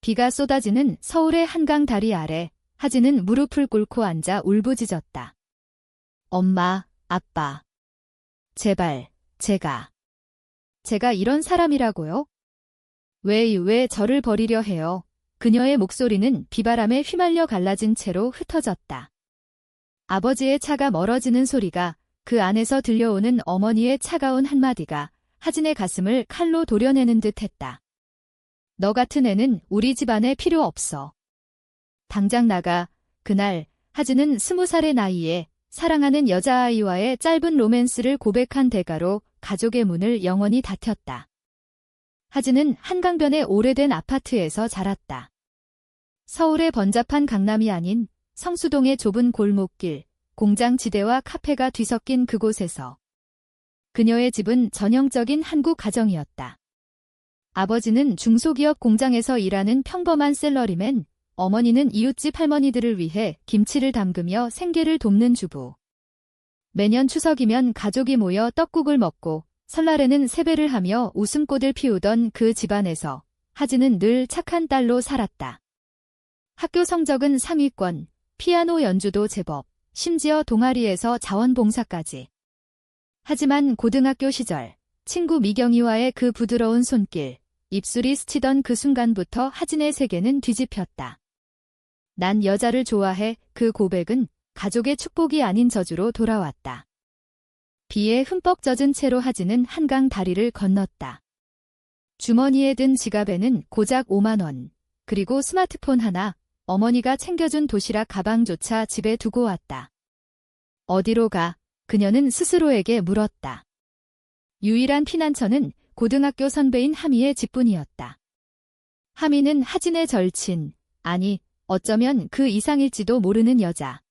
비가 쏟아지는 서울의 한강 다리 아래 하진은 무릎을 꿇고 앉아 울부짖었다. 엄마, 아빠. 제발, 제가 이런 사람이라고요? 왜 저를 버리려 해요? 그녀의 목소리는 비바람에 휘말려 갈라진 채로 흩어졌다. 아버지의 차가 멀어지는 소리가, 그 안에서 들려오는 어머니의 차가운 한마디가 하진의 가슴을 칼로 도려내는 듯 했다. 너 같은 애는 우리 집안에 필요 없어. 당장 나가. 그날 하진은 20살의 나이에 사랑하는 여자아이와의 짧은 로맨스를 고백한 대가로 가족의 문을 영원히 닫혔다. 하진은 한강변의 오래된 아파트에서 자랐다. 서울의 번잡한 강남이 아닌 성수동의 좁은 골목길, 공장지대와 카페가 뒤섞인 그곳에서 그녀의 집은 전형적인 한국 가정이었다. 아버지는 중소기업 공장에서 일하는 평범한 샐러리맨, 어머니는 이웃집 할머니들을 위해 김치를 담그며 생계를 돕는 주부. 매년 추석이면 가족이 모여 떡국을 먹고 설날에는 세배를 하며 웃음꽃을 피우던 그 집안에서 하진은 늘 착한 딸로 살았다. 학교 성적은 상위권, 피아노 연주도 제법, 심지어 동아리에서 자원봉사까지. 하지만 고등학교 시절 친구 미경이와의 그 부드러운 손길, 입술이 스치던 그 순간부터 하진의 세계는 뒤집혔다. 난 여자를 좋아해. 그 고백은 가족의 축복이 아닌 저주로 돌아왔다. 비에 흠뻑 젖은 채로 하진은 한강 다리를 건넜다. 주머니에 든 지갑에는 고작 5만 원, 그리고 스마트폰 하나, 어머니가 챙겨준 도시락 가방조차 집에 두고 왔다. 어디로 가? 그녀는 스스로에게 물었다. 유일한 피난처는 고등학교 선배인 하미의 집뿐이었다. 하미는 하진의 절친, 아니, 어쩌면 그 이상일지도 모르는 여자.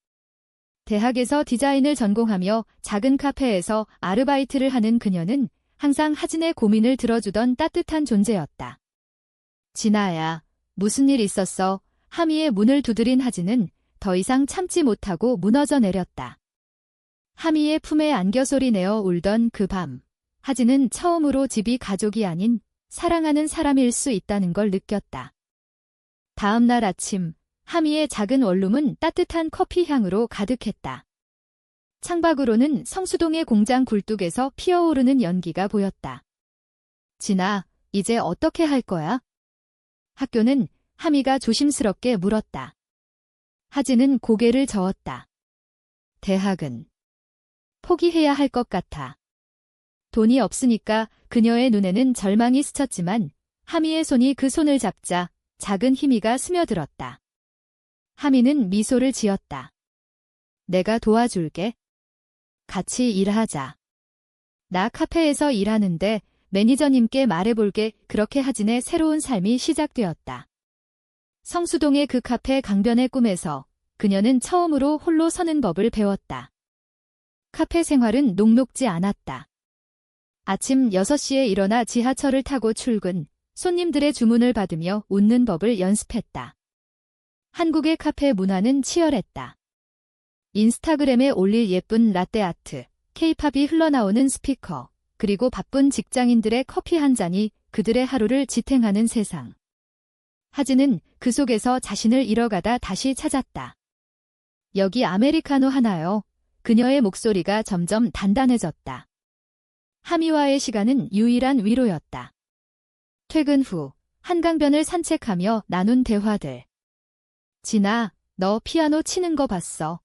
대학에서 디자인을 전공하며 작은 카페에서 아르바이트를 하는 그녀는 항상 하진의 고민을 들어주던 따뜻한 존재였다. 진아야, 무슨 일 있었어? 하미의 문을 두드린 하진은 더 이상 참지 못하고 무너져 내렸다. 하미의 품에 안겨 소리내어 울던 그 밤, 하진은 처음으로 집이 가족이 아닌 사랑하는 사람일 수 있다는 걸 느꼈다. 다음 날 아침, 하미의 작은 원룸은 따뜻한 커피 향으로 가득했다. 창밖으로는 성수동의 공장 굴뚝에서 피어오르는 연기가 보였다. 진아, 이제 어떻게 할 거야? 학교는? 하미가 조심스럽게 물었다. 하진은 고개를 저었다. 대학은? 포기해야 할 것 같아. 돈이 없으니까. 그녀의 눈에는 절망이 스쳤지만 하미의 손이 그 손을 잡자 작은 희미가 스며들었다. 하미는 미소를 지었다. 내가 도와줄게. 같이 일하자. 나 카페에서 일하는데 매니저님께 말해볼게. 그렇게 하진의 새로운 삶이 시작되었다. 성수동의 그 카페 강변의 꿈에서 그녀는 처음으로 홀로 서는 법을 배웠다. 카페 생활은 녹록지 않았다. 아침 6시에 일어나 지하철을 타고 출근, 손님들의 주문을 받으며 웃는 법을 연습했다. 한국의 카페 문화는 치열했다. 인스타그램에 올릴 예쁜 라떼 아트, 케이팝이 흘러나오는 스피커, 그리고 바쁜 직장인들의 커피 한 잔이 그들의 하루를 지탱하는 세상. 하진은 그 속에서 자신을 잃어가다 다시 찾았다. 여기 아메리카노 하나요? 그녀의 목소리가 점점 단단해졌다. 하미와의 시간은 유일한 위로였다. 퇴근 후 한강변을 산책하며 나눈 대화들. 진아, 너 피아노 치는 거 봤어?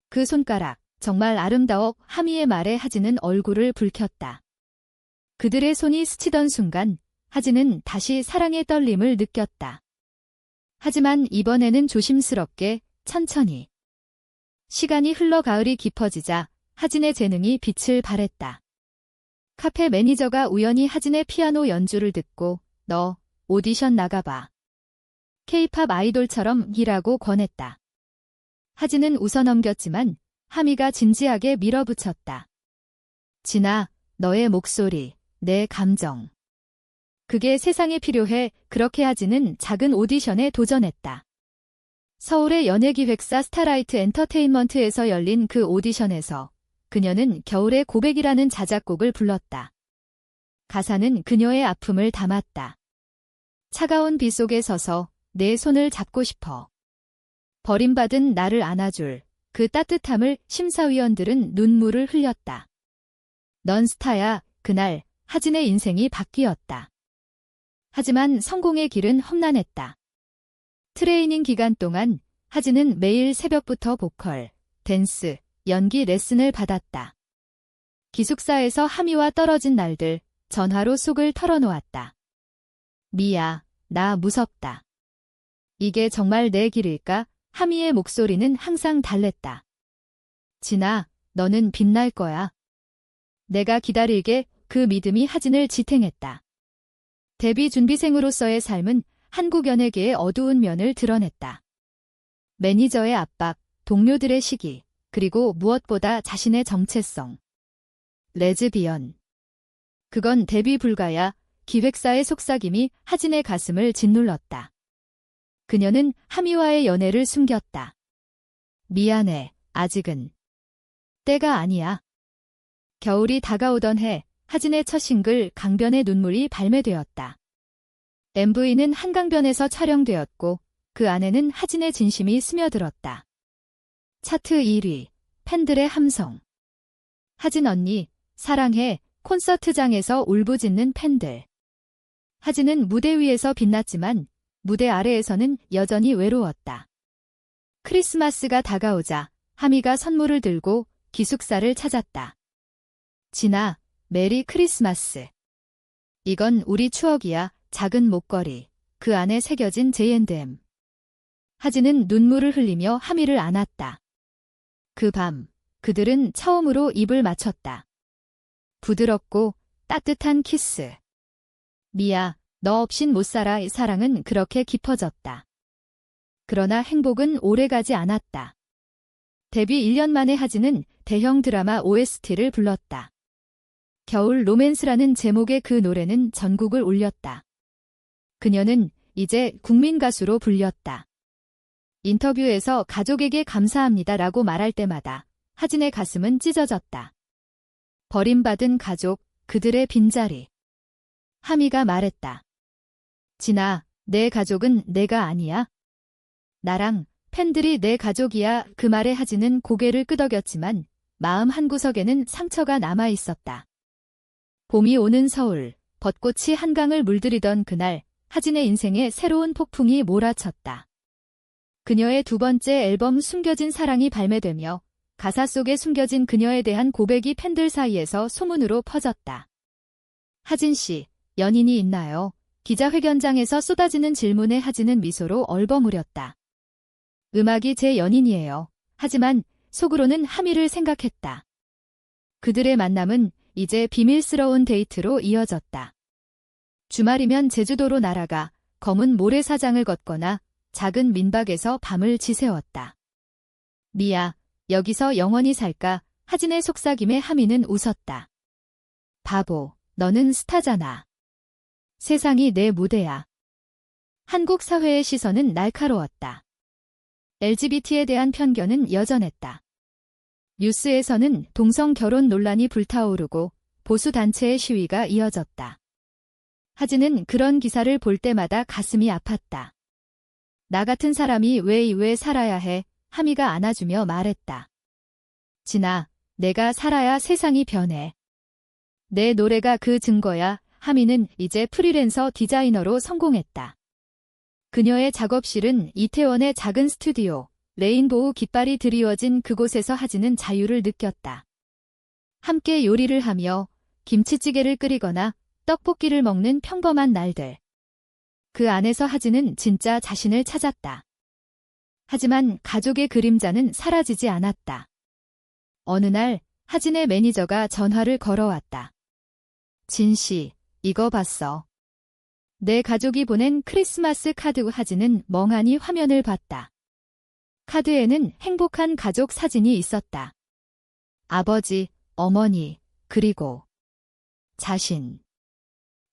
그 손가락, 정말 아름다워. 하미의 말에 하진은 얼굴을 붉혔다. 그들의 손이 스치던 순간 하진은 다시 사랑의 떨림을 느꼈다. 하지만 이번에는 조심스럽게, 천천히. 시간이 흘러 가을이 깊어지자 하진의 재능이 빛을 발했다. 카페 매니저가 우연히 하진의 피아노 연주를 듣고 너 오디션 나가봐. 케이팝 아이돌처럼 이라고 권했다. 하진은 웃어넘겼지만 하미가 진지하게 밀어붙였다. 진아, 너의 목소리, 내 감정. 그게 세상에 필요해. 그렇게 하진은 작은 오디션에 도전했다. 서울의 연예기획사 스타라이트 엔터테인먼트에서 열린 그 오디션에서 그녀는 겨울의 고백이라는 자작곡을 불렀다. 가사는 그녀의 아픔을 담았다. 차가운 비 속에 서서 내 손을 잡고 싶어. 버림받은 나를 안아줄 그 따뜻함을 심사위원들은 눈물을 흘렸다. 넌 스타야. 그날 하진의 인생이 바뀌었다. 하지만 성공의 길은 험난했다. 트레이닝 기간 동안 하진은 매일 새벽부터 보컬, 댄스, 연기 레슨을 받았다. 기숙사에서 하미와 떨어진 날들 전화로 속을 털어놓았다. 미야, 나 무섭다. 이게 정말 내 길일까? 하미의 목소리는 항상 달랬다. 진아, 너는 빛날 거야. 내가 기다릴게. 그 믿음이 하진을 지탱했다. 데뷔 준비생으로서의 삶은 한국 연예계의 어두운 면을 드러냈다. 매니저의 압박, 동료들의 시기, 그리고 무엇보다 자신의 정체성. 레즈비언. 그건 데뷔 불가야. 기획사의 속삭임이 하진의 가슴을 짓눌렀다. 그녀는 하미와의 연애를 숨겼다. 미안해, 아직은. 때가 아니야. 겨울이 다가오던 해, 하진의 첫 싱글 강변의 눈물이 발매되었다. MV는 한강변에서 촬영되었고 그 안에는 하진의 진심이 스며들었다. 차트 1위, 팬들의 함성. 하진 언니, 사랑해. 콘서트장에서 울부짖는 팬들. 하진은 무대 위에서 빛났지만 무대 아래에서는 여전히 외로웠다. 크리스마스가 다가오자 하미가 선물을 들고 기숙사를 찾았다. 진아, 메리 크리스마스. 이건 우리 추억이야. 작은 목걸이. 그 안에 새겨진 J&M. 하진은 눈물을 흘리며 하미를 안았다. 그 밤, 그들은 처음으로 입을 맞췄다. 부드럽고 따뜻한 키스. 미야, 너 없인 못 살아. 이 사랑은 그렇게 깊어졌다. 그러나 행복은 오래가지 않았다. 데뷔 1년 만에 하진은 대형 드라마 OST를 불렀다. 겨울 로맨스라는 제목의 그 노래는 전국을 울렸다. 그녀는 이제 국민 가수로 불렸다. 인터뷰에서 가족에게 감사합니다라고 말할 때마다 하진의 가슴은 찢어졌다. 버림받은 가족, 그들의 빈자리. 하미가 말했다. 진아, 내 가족은 내가 아니야. 나랑 팬들이 내 가족이야. 그 말에 하진은 고개를 끄덕였지만 마음 한구석에는 상처가 남아 있었다. 봄이 오는 서울, 벚꽃이 한강을 물들이던 그날, 하진의 인생에 새로운 폭풍이 몰아쳤다. 그녀의 두 번째 앨범 숨겨진 사랑이 발매되며 가사 속에 숨겨진 그녀에 대한 고백이 팬들 사이에서 소문으로 퍼졌다. 하진 씨, 연인이 있나요? 기자회견장에서 쏟아지는 질문에 하진은 미소로 얼버무렸다. 음악이 제 연인이에요. 하지만 속으로는 하미를 생각했다. 그들의 만남은 이제 비밀스러운 데이트로 이어졌다. 주말이면 제주도로 날아가 검은 모래사장을 걷거나 작은 민박에서 밤을 지새웠다. 미야, 여기서 영원히 살까? 하진의 속삭임에 하미는 웃었다. 바보, 너는 스타잖아. 세상이 내 무대야. 한국 사회의 시선은 날카로웠다. LGBT에 대한 편견은 여전했다. 뉴스에서는 동성 결혼 논란이 불타오르고 보수단체의 시위가 이어졌다. 하진은 그런 기사를 볼 때마다 가슴이 아팠다. 나 같은 사람이 왜 살아야 해? 하미가 안아주며 말했다. 진아, 내가 살아야 세상이 변해. 내 노래가 그 증거야. 하미는 이제 프리랜서 디자이너로 성공했다. 그녀의 작업실은 이태원의 작은 스튜디오, 레인보우 깃발이 드리워진 그곳에서 하진은 자유를 느꼈다. 함께 요리를 하며 김치찌개를 끓이거나 떡볶이를 먹는 평범한 날들. 그 안에서 하진은 진짜 자신을 찾았다. 하지만 가족의 그림자는 사라지지 않았다. 어느 날 하진의 매니저가 전화를 걸어왔다. 진 씨, 이거 봤어. 내 가족이 보낸 크리스마스 카드. 하진은 멍하니 화면을 봤다. 카드에는 행복한 가족 사진이 있었다. 아버지, 어머니, 그리고 자신.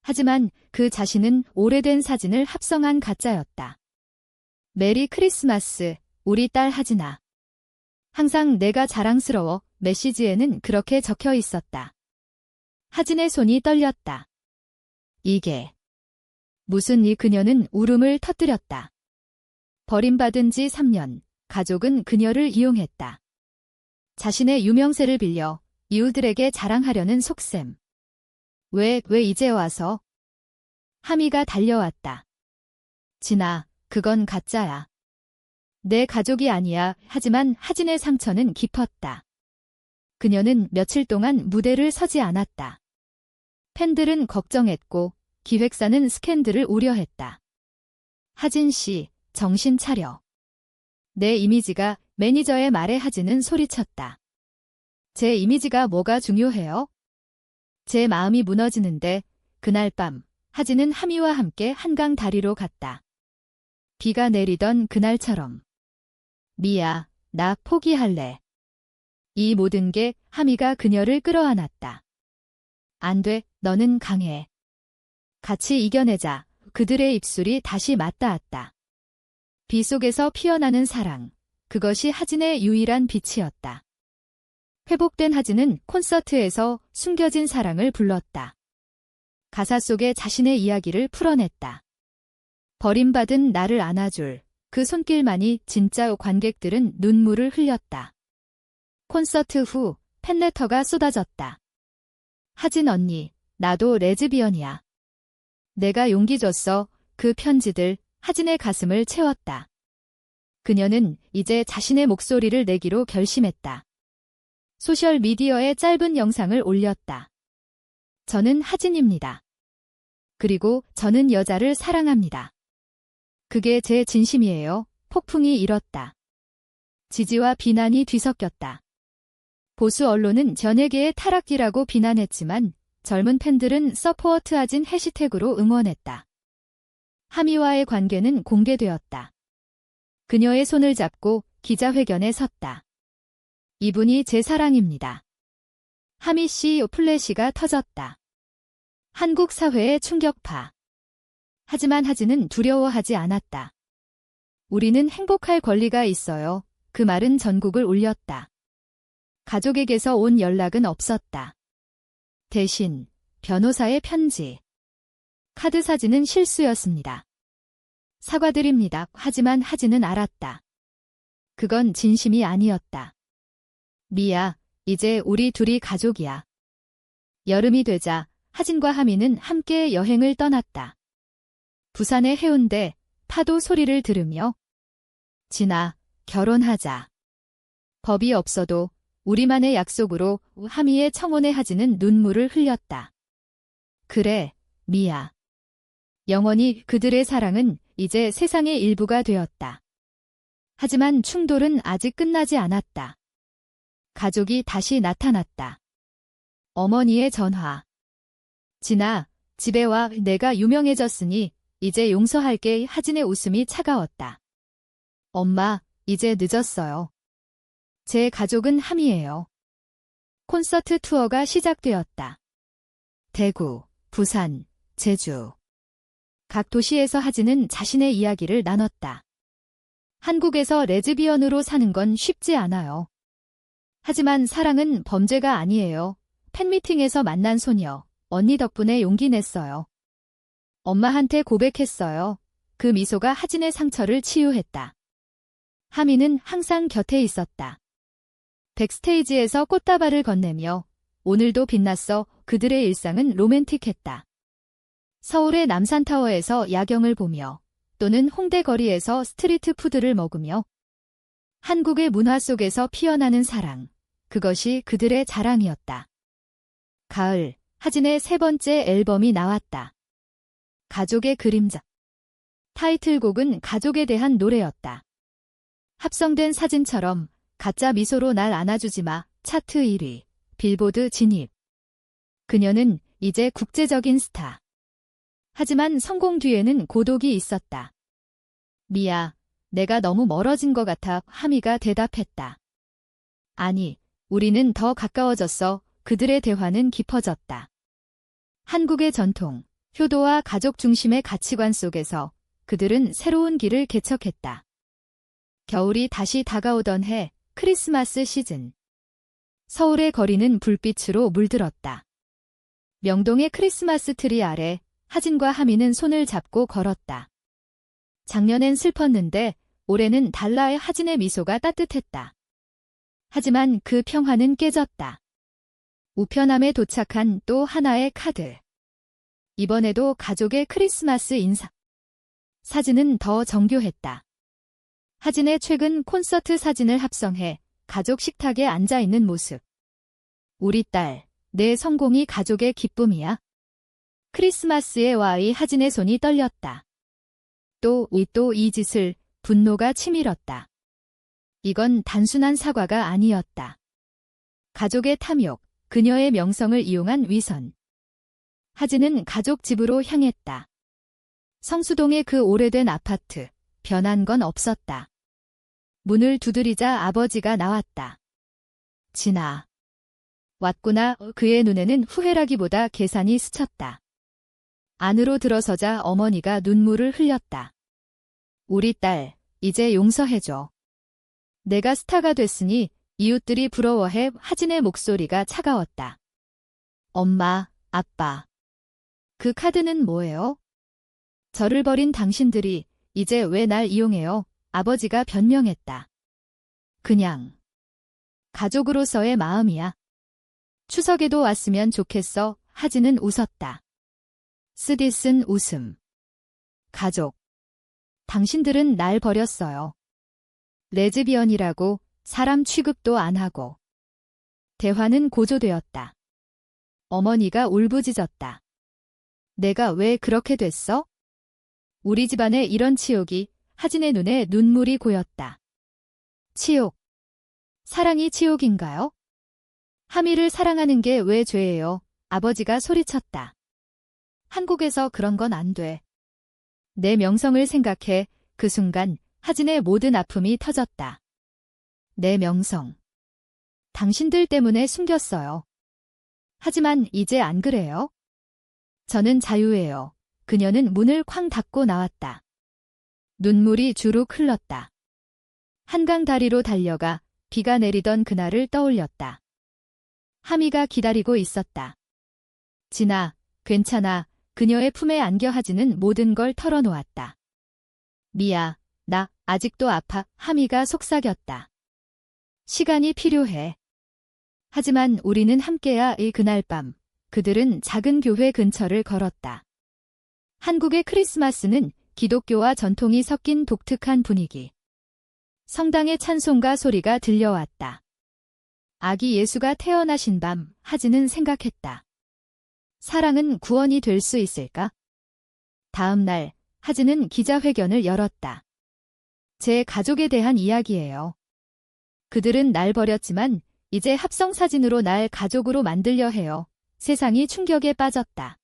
하지만 그 자신은 오래된 사진을 합성한 가짜였다. 메리 크리스마스, 우리 딸 하진아. 항상 내가 자랑스러워. 메시지에는 그렇게 적혀 있었다. 하진의 손이 떨렸다. 이게 무슨 이 그녀는 울음을 터뜨렸다. 버림받은 지 3년, 가족은 그녀를 이용했다. 자신의 유명세를 빌려 이웃들에게 자랑하려는 속셈. 왜 이제 와서? 하미가 달려왔다. 진아, 그건 가짜야. 내 가족이 아니야. 하지만 하진의 상처는 깊었다. 그녀는 며칠 동안 무대를 서지 않았다. 팬들은 걱정했고 기획사는 스캔들을 우려했다. 하진 씨, 정신 차려. 내 이미지가 매니저의 말에 하진은 소리쳤다. 제 이미지가 뭐가 중요해요? 제 마음이 무너지는데 그날 밤 하진은 하미와 함께 한강 다리로 갔다. 비가 내리던 그날처럼. 미야, 나 포기할래. 이 모든 게 하미가 그녀를 끌어안았다. 안 돼, 너는 강해. 같이 이겨내자. 그들의 입술이 다시 맞닿았다. 비 속에서 피어나는 사랑. 그것이 하진의 유일한 빛이었다. 회복된 하진은 콘서트에서 숨겨진 사랑을 불렀다. 가사 속에 자신의 이야기를 풀어냈다. 버림받은 나를 안아줄 그 손길만이 진짜. 관객들은 눈물을 흘렸다. 콘서트 후 팬레터가 쏟아졌다. 하진 언니, 나도 레즈비언이야. 내가 용기 줬어. 그 편지들 하진의 가슴을 채웠다. 그녀는 이제 자신의 목소리를 내기로 결심했다. 소셜미디어에 짧은 영상을 올렸다. 저는 하진입니다. 그리고 저는 여자를 사랑합니다. 그게 제 진심이에요. 폭풍이 일었다. 지지와 비난이 뒤섞였다. 보수 언론은 전예계의 타락기라고 비난했지만 젊은 팬들은 서포트 하진 해시태그로 응원했다. 하미와의 관계는 공개되었다. 그녀의 손을 잡고 기자회견에 섰다. 이분이 제 사랑입니다. 하미 씨 플래시가 터졌다. 한국 사회의 충격파. 하지만 하진은 두려워하지 않았다. 우리는 행복할 권리가 있어요. 그 말은 전국을 울렸다. 가족에게서 온 연락은 없었다. 대신 변호사의 편지. 카드 사진은 실수였습니다. 사과드립니다. 하지만 하진은 알았다. 그건 진심이 아니었다. 미야, 이제 우리 둘이 가족이야. 여름이 되자 하진과 하미는 함께 여행을 떠났다. 부산의 해운대 파도 소리를 들으며 진아, 결혼하자. 법이 없어도 우리만의 약속으로. 하미의 청혼에 하진은 눈물을 흘렸다. 그래, 미야. 영원히 그들의 사랑은 이제 세상의 일부가 되었다. 하지만 충돌은 아직 끝나지 않았다. 가족이 다시 나타났다. 어머니의 전화. 진아, 집에 와. 내가 유명해졌으니 이제 용서할게. 하진의 웃음이 차가웠다. 엄마, 이제 늦었어요. 제 가족은 하미예요. 콘서트 투어가 시작되었다. 대구, 부산, 제주. 각 도시에서 하진은 자신의 이야기를 나눴다. 한국에서 레즈비언으로 사는 건 쉽지 않아요. 하지만 사랑은 범죄가 아니에요. 팬미팅에서 만난 소녀, 언니 덕분에 용기 냈어요. 엄마한테 고백했어요. 그 미소가 하진의 상처를 치유했다. 하미는 항상 곁에 있었다. 백스테이지에서 꽃다발을 건네며 오늘도 빛났어. 그들의 일상은 로맨틱했다. 서울의 남산타워에서 야경을 보며 또는 홍대 거리에서 스트리트 푸드를 먹으며 한국의 문화 속에서 피어나는 사랑. 그것이 그들의 자랑이었다. 가을, 하진의 세 번째 앨범이 나왔다. 가족의 그림자. 타이틀곡은 가족에 대한 노래였다. 합성된 사진처럼 가짜 미소로 날 안아주지 마. 차트 1위, 빌보드 진입. 그녀는 이제 국제적인 스타. 하지만 성공 뒤에는 고독이 있었다. 미야, 내가 너무 멀어진 것 같아. 하미가 대답했다. 아니, 우리는 더 가까워졌어. 그들의 대화는 깊어졌다. 한국의 전통, 효도와 가족 중심의 가치관 속에서 그들은 새로운 길을 개척했다. 겨울이 다시 다가오던 해, 크리스마스 시즌. 서울의 거리는 불빛으로 물들었다. 명동의 크리스마스 트리 아래 하진과 하미는 손을 잡고 걸었다. 작년엔 슬펐는데 올해는 달라의 하진의 미소가 따뜻했다. 하지만 그 평화는 깨졌다. 우편함에 도착한 또 하나의 카드. 이번에도 가족의 크리스마스 인사. 사진은 더 정교했다. 하진의 최근 콘서트 사진을 합성해 가족 식탁에 앉아있는 모습. 우리 딸, 내 성공이 가족의 기쁨이야. 크리스마스에 와의 하진의 손이 떨렸다. 또 이 짓을 분노가 치밀었다. 이건 단순한 사과가 아니었다. 가족의 탐욕, 그녀의 명성을 이용한 위선. 하진은 가족 집으로 향했다. 성수동의 그 오래된 아파트, 변한 건 없었다. 문을 두드리자 아버지가 나왔다. 진아. 왔구나. 그의 눈에는 후회라기보다 계산이 스쳤다. 안으로 들어서자 어머니가 눈물을 흘렸다. 우리 딸, 이제 용서해줘. 내가 스타가 됐으니 이웃들이 부러워해. 하진의 목소리가 차가웠다. 엄마, 아빠. 그 카드는 뭐예요? 저를 버린 당신들이 이제 왜 날 이용해요? 아버지가 변명했다. 그냥 가족으로서의 마음이야. 추석에도 왔으면 좋겠어. 하진은 웃었다. 쓰디쓴 웃음. 가족. 당신들은 날 버렸어요. 레즈비언이라고 사람 취급도 안 하고. 대화는 고조되었다. 어머니가 울부짖었다. 내가 왜 그렇게 됐어? 우리 집안에 이런 치욕이. 하진의 눈에 눈물이 고였다. 치욕. 사랑이 치욕인가요? 하미를 사랑하는 게 왜 죄예요? 아버지가 소리쳤다. 한국에서 그런 건 안 돼. 내 명성을 생각해. 그 순간 하진의 모든 아픔이 터졌다. 내 명성. 당신들 때문에 숨겼어요. 하지만 이제 안 그래요? 저는 자유예요. 그녀는 문을 쾅 닫고 나왔다. 눈물이 주룩 흘렀다. 한강 다리로 달려가 비가 내리던 그날을 떠올렸다. 하미가 기다리고 있었다. 진아, 괜찮아. 그녀의 품에 안겨 하진은 모든 걸 털어놓았다. 미야, 나 아직도 아파. 하미가 속삭였다. 시간이 필요해. 하지만 우리는 함께야. 그날 밤 그들은 작은 교회 근처를 걸었다. 한국의 크리스마스는 기독교와 전통이 섞인 독특한 분위기. 성당의 찬송가 소리가 들려왔다. 아기 예수가 태어나신 밤, 하진은 생각했다. 사랑은 구원이 될 수 있을까? 다음 날, 하진은 기자회견을 열었다. 제 가족에 대한 이야기예요. 그들은 날 버렸지만 이제 합성사진으로 날 가족으로 만들려 해요. 세상이 충격에 빠졌다.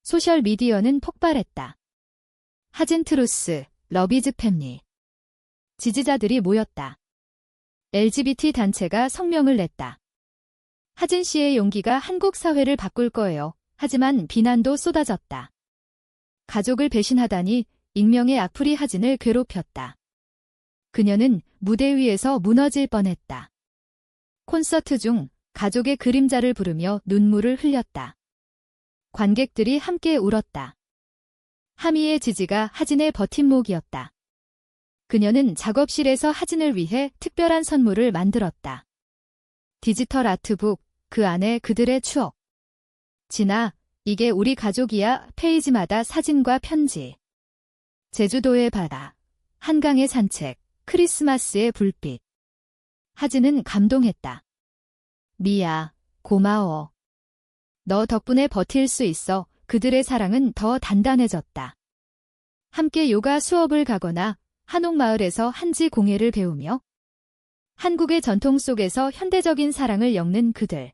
소셜미디어는 폭발했다. 하진 트루스, 러비즈 패밀리. 지지자들이 모였다. LGBT 단체가 성명을 냈다. 하진 씨의 용기가 한국 사회를 바꿀 거예요. 하지만 비난도 쏟아졌다. 가족을 배신하다니. 익명의 악플이 하진을 괴롭혔다. 그녀는 무대 위에서 무너질 뻔했다. 콘서트 중 가족의 그림자를 부르며 눈물을 흘렸다. 관객들이 함께 울었다. 하미의 지지가 하진의 버팀목이었다. 그녀는 작업실에서 하진을 위해 특별한 선물을 만들었다. 디지털 아트북, 그 안에 그들의 추억. 진아, 이게 우리 가족이야. 페이지마다 사진과 편지. 제주도의 바다, 한강의 산책, 크리스마스의 불빛. 하진은 감동했다. 미야, 고마워. 너 덕분에 버틸 수 있어. 그들의 사랑은 더 단단해졌다. 함께 요가 수업을 가거나 한옥마을에서 한지 공예를 배우며 한국의 전통 속에서 현대적인 사랑을 엮는 그들.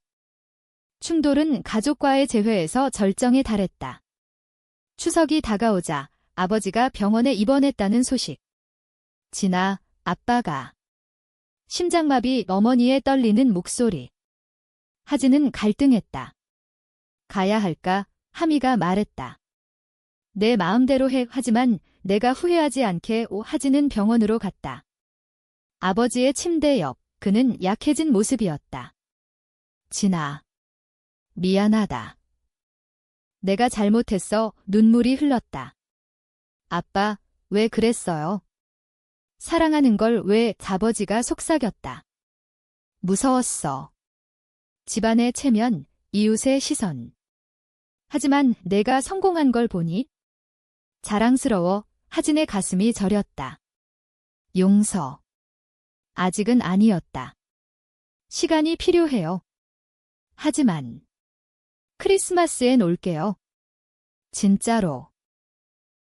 충돌은 가족과의 재회에서 절정에 달했다. 추석이 다가오자 아버지가 병원에 입원했다는 소식. 진아, 아빠가. 심장마비. 어머니의 떨리는 목소리. 하진은 갈등했다. 가야 할까? 하미가 말했다. 내 마음대로 해. 하지만 내가 후회하지 않게. 하진은 병원으로 갔다. 아버지의 침대 옆, 그는 약해진 모습이었다. 진아. 미안하다. 내가 잘못했어. 눈물이 흘렀다. 아빠, 왜 그랬어요? 사랑하는 걸 왜 아버지가 속삭였다. 무서웠어. 집안의 체면, 이웃의 시선. 하지만 내가 성공한 걸 보니 자랑스러워. 하진의 가슴이 저렸다. 용서. 아직은 아니었다. 시간이 필요해요. 하지만 크리스마스엔 올게요. 진짜로.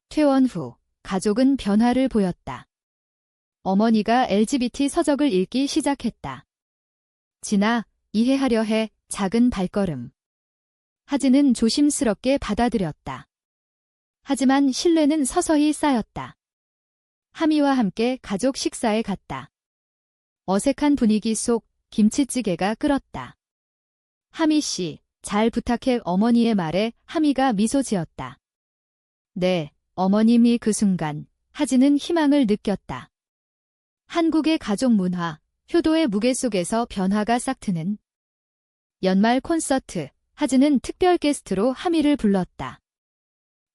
퇴원 후 가족은 변화를 보였다. 어머니가 LGBT 서적을 읽기 시작했다. 진아, 이해하려 해. 작은 발걸음. 하진은 조심스럽게 받아들였다. 하지만 신뢰는 서서히 쌓였다. 하미와 함께 가족 식사에 갔다. 어색한 분위기 속 김치찌개가 끓었다. 하미 씨, 잘 부탁해. 어머니의 말에 하미가 미소 지었다. 네, 어머님이. 그 순간 하진은 희망을 느꼈다. 한국의 가족 문화, 효도의 무게 속에서 변화가 싹트는 연말 콘서트. 하진은 특별 게스트로 하미를 불렀다.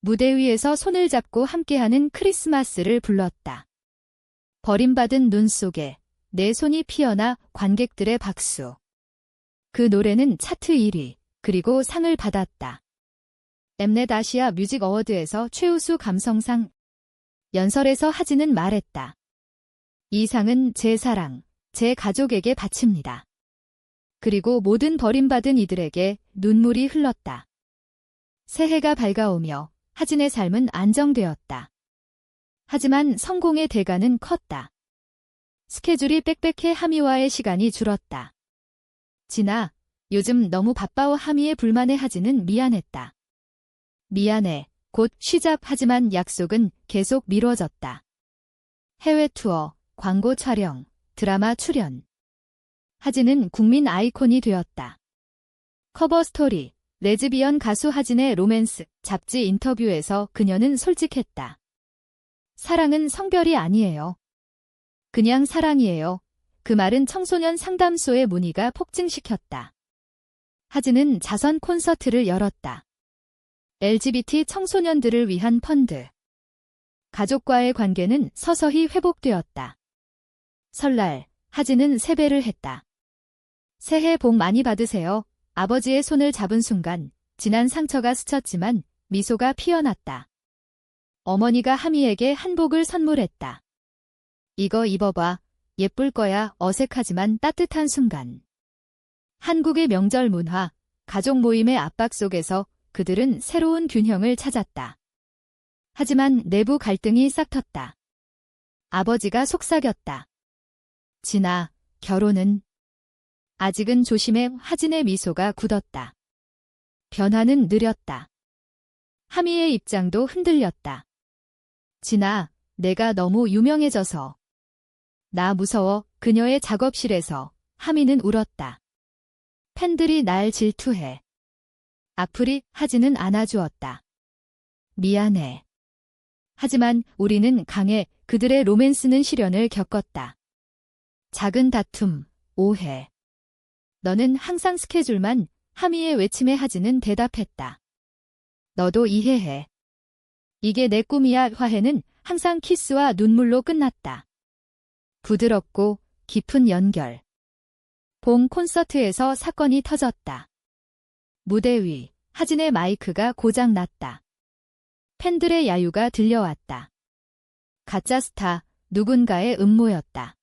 무대 위에서 손을 잡고 함께하는 크리스마스를 불렀다. 버림받은 눈 속에 내 손이 피어나. 관객들의 박수. 그 노래는 차트 1위, 그리고 상을 받았다. 엠넷 아시아 뮤직 어워드에서 최우수 감성상. 연설에서 하진은 말했다. 이 상은 제 사랑, 제 가족에게 바칩니다. 그리고 모든 버림받은 이들에게. 눈물이 흘렀다. 새해가 밝아오며 하진의 삶은 안정되었다. 하지만 성공의 대가는 컸다. 스케줄이 빽빽해. 하미와의 시간이 줄었다. 진아, 요즘 너무 바빠워. 하미의 불만에 하진은 미안했다. 미안해. 곧 쉬자. 하지만 약속은 계속 미뤄졌다. 해외 투어, 광고 촬영, 드라마 출연. 하진은 국민 아이콘이 되었다. 커버 스토리. 레즈비언 가수 하진의 로맨스 잡지 인터뷰에서 그녀는 솔직했다. 사랑은 성별이 아니에요. 그냥 사랑이에요. 그 말은 청소년 상담소의 문의가 폭증시켰다. 하진은 자선 콘서트를 열었다. LGBT 청소년들을 위한 펀드. 가족과의 관계는 서서히 회복되었다. 설날, 하진은 세배를 했다. 새해 복 많이 받으세요. 아버지의 손을 잡은 순간 지난 상처가 스쳤지만 미소가 피어났다. 어머니가 하미에게 한복을 선물했다. 이거 입어봐. 예쁠 거야. 어색하지만 따뜻한 순간. 한국의 명절 문화, 가족 모임의 압박 속에서 그들은 새로운 균형을 찾았다. 하지만 내부 갈등이 싹텄다. 아버지가 속삭였다. 진아, 결혼은? 아직은 조심해. 하진의 미소가 굳었다. 변화는 느렸다. 하미의 입장도 흔들렸다. 진아, 내가 너무 유명해져서. 나 무서워. 그녀의 작업실에서 하미는 울었다. 팬들이 날 질투해. 악플이. 하진은 안아주었다. 미안해. 하지만 우리는 강해. 그들의 로맨스는 시련을 겪었다. 작은 다툼, 오해. 너는 항상 스케줄만. 하미의 외침에 하진은 대답했다. 너도 이해해. 이게 내 꿈이야. 화해는 항상 키스와 눈물로 끝났다. 부드럽고 깊은 연결. 봄 콘서트에서 사건이 터졌다. 무대 위, 하진의 마이크가 고장 났다. 팬들의 야유가 들려왔다. 가짜 스타, 누군가의 음모였다.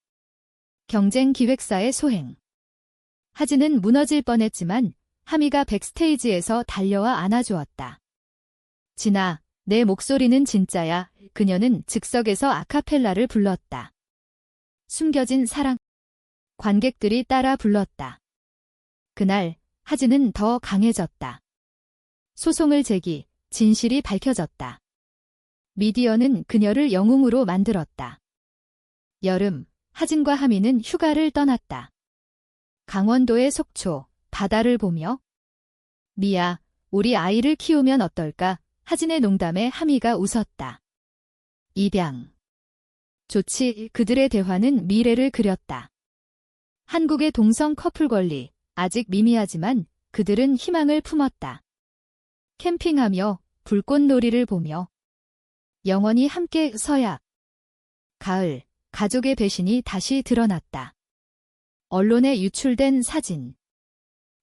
경쟁 기획사의 소행. 하진은 무너질 뻔했지만 하미가 백스테이지에서 달려와 안아주었다. 진아, 내 목소리는 진짜야. 그녀는 즉석에서 아카펠라를 불렀다. 숨겨진 사랑. 관객들이 따라 불렀다. 그날 하진은 더 강해졌다. 소송을 제기, 진실이 밝혀졌다. 미디어는 그녀를 영웅으로 만들었다. 여름, 하진과 하미는 휴가를 떠났다. 강원도의 속초, 바다를 보며 미야, 우리 아이를 키우면 어떨까? 하진의 농담에 하미가 웃었다. 입양. 좋지. 그들의 대화는 미래를 그렸다. 한국의 동성 커플 권리, 아직 미미하지만 그들은 희망을 품었다. 캠핑하며 불꽃놀이를 보며 영원히 함께 서야. 가을, 가족의 배신이 다시 드러났다. 언론에 유출된 사진.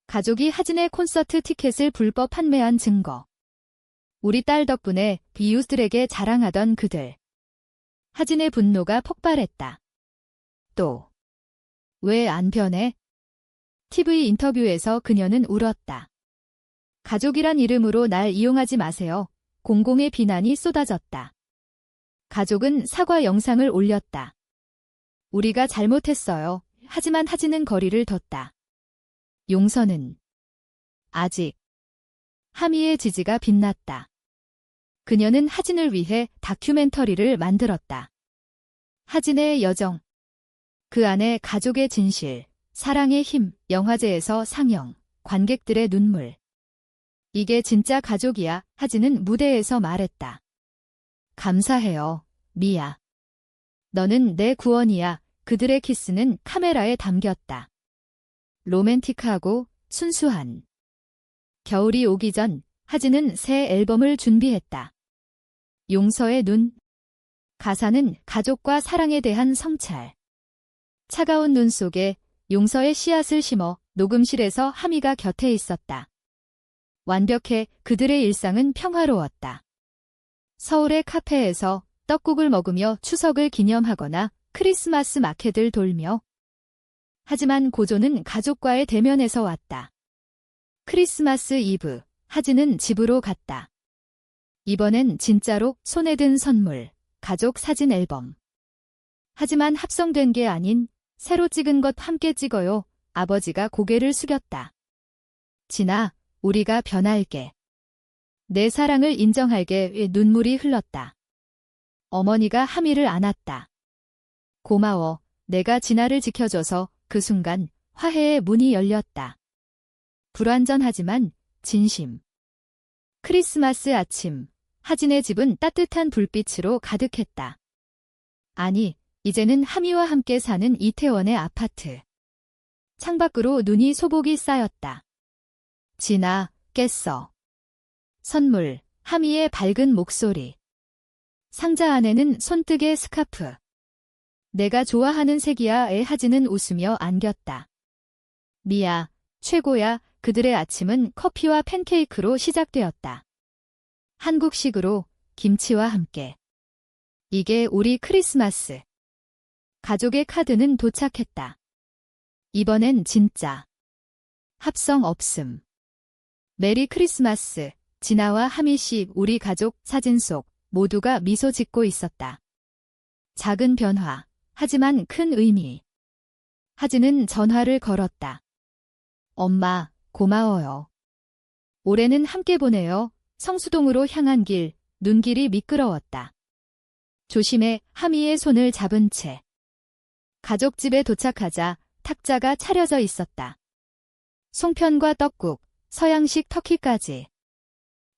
가족이 하진의 콘서트 티켓을 불법 판매한 증거. 우리 딸 덕분에 이웃들에게 자랑하던 그들. 하진의 분노가 폭발했다. 또, 왜 안 변해? TV 인터뷰에서 그녀는 울었다. 가족이란 이름으로 날 이용하지 마세요. 공공의 비난이 쏟아졌다. 가족은 사과 영상을 올렸다. 우리가 잘못했어요. 하지만 하진은 거리를 뒀다. 용서는 아직. 하미의 지지가 빛났다. 그녀는 하진을 위해 다큐멘터리를 만들었다. 하진의 여정. 그 안에 가족의 진실, 사랑의 힘, 영화제에서 상영, 관객들의 눈물. 이게 진짜 가족이야. 하진은 무대에서 말했다. 감사해요, 미야. 너는 내 구원이야. 그들의 키스는 카메라에 담겼다. 로맨틱하고 순수한. 겨울이 오기 전 하진은 새 앨범을 준비했다. 용서의 눈. 가사는 가족과 사랑에 대한 성찰. 차가운 눈 속에 용서의 씨앗을 심어 녹음실에서 하미가 곁에 있었다. 완벽해. 그들의 일상은 평화로웠다. 서울의 카페에서 떡국을 먹으며 추석을 기념하거나 크리스마스 마켓을 돌며. 하지만 고조는 가족과의 대면에서 왔다. 크리스마스 이브, 하진은 집으로 갔다. 이번엔 진짜로 손에 든 선물, 가족 사진 앨범. 하지만 합성된 게 아닌 새로 찍은 것 함께 찍어요. 아버지가 고개를 숙였다. 진아, 우리가 변할게. 내 사랑을 인정할게. 눈물이 흘렀다. 어머니가 하미를 안았다. 고마워. 내가 진아를 지켜줘서. 그 순간 화해의 문이 열렸다. 불완전하지만 진심. 크리스마스 아침, 하진의 집은 따뜻한 불빛으로 가득했다. 아니, 이제는 하미와 함께 사는 이태원의 아파트. 창밖으로 눈이 소복이 쌓였다. 진아, 깼어. 선물, 하미의 밝은 목소리. 상자 안에는 손뜨개 스카프. 내가 좋아하는 색이야. 하진은 웃으며 안겼다. 미야, 최고야. 그들의 아침은 커피와 팬케이크로 시작되었다. 한국식으로 김치와 함께. 이게 우리 크리스마스. 가족의 카드는 도착했다. 이번엔 진짜. 합성 없음. 메리 크리스마스. 진아와 하미 씨. 우리 가족 사진 속 모두가 미소 짓고 있었다. 작은 변화. 하지만 큰 의미. 하진은 전화를 걸었다. 엄마, 고마워요. 올해는 함께 보내요. 성수동으로 향한 길, 눈길이 미끄러웠다. 조심해. 하미의 손을 잡은 채. 가족집에 도착하자 탁자가 차려져 있었다. 송편과 떡국, 서양식 터키까지.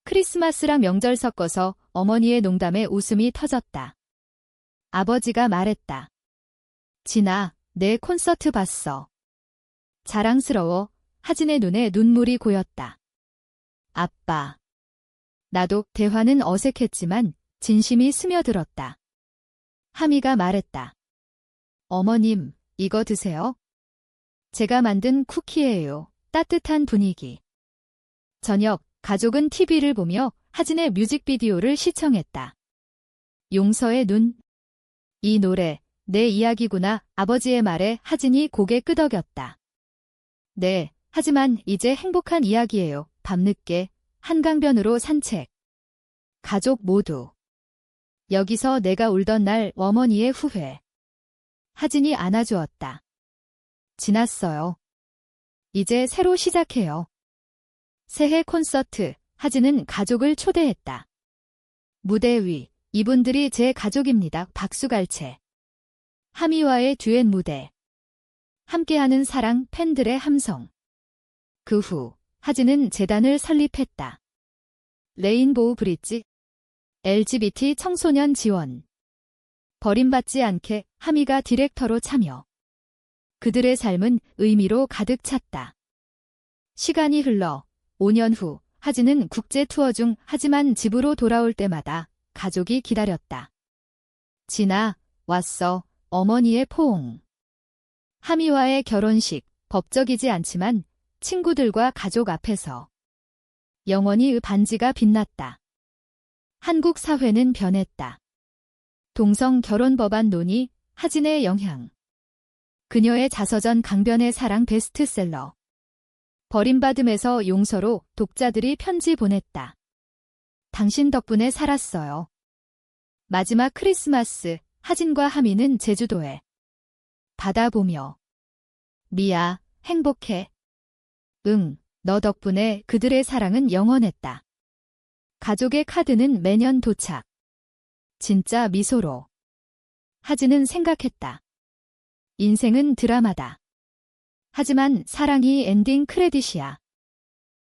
크리스마스랑 명절 섞어서 어머니의 농담에 웃음이 터졌다. 아버지가 말했다. 진아, 내 콘서트 봤어. 자랑스러워. 하진의 눈에 눈물이 고였다. 아빠. 나도. 대화는 어색했지만 진심이 스며들었다. 하미가 말했다. 어머님, 이거 드세요. 제가 만든 쿠키예요. 따뜻한 분위기. 저녁, 가족은 TV를 보며 하진의 뮤직비디오를 시청했다. 용서의 눈. 이 노래, 내 이야기구나. 아버지의 말에 하진이 고개 끄덕였다. 네, 하지만 이제 행복한 이야기예요. 밤늦게 한강변으로 산책. 가족 모두. 여기서 내가 울던 날 어머니의 후회. 하진이 안아주었다. 지났어요. 이제 새로 시작해요. 새해 콘서트. 하진은 가족을 초대했다. 무대 위. 이분들이 제 가족입니다. 박수갈채. 하미와의 듀엣 무대. 함께하는 사랑. 팬들의 함성. 그 후 하진은 재단을 설립했다. 레인보우 브릿지. LGBT 청소년 지원. 버림받지 않게. 하미가 디렉터로 참여. 그들의 삶은 의미로 가득 찼다. 시간이 흘러 5년 후 하진은 국제 투어 중 하지만 집으로 돌아올 때마다 가족이 기다렸다. 진아, 왔어. 어머니의 포옹. 하미와의 결혼식, 법적이지 않지만 친구들과 가족 앞에서 영원히 반지가 빛났다. 한국 사회는 변했다. 동성 결혼 법안 논의, 하진의 영향. 그녀의 자서전 강변의 사랑 베스트셀러. 버림받음에서 용서로 독자들이 편지 보냈다. 당신 덕분에 살았어요. 마지막 크리스마스, 하진과 하미는 제주도에 바다 보며 미아, 행복해. 응, 너 덕분에 그들의 사랑은 영원했다. 가족의 카드는 매년 도착. 진짜 미소로. 하진은 생각했다. 인생은 드라마다. 하지만 사랑이 엔딩 크레딧이야.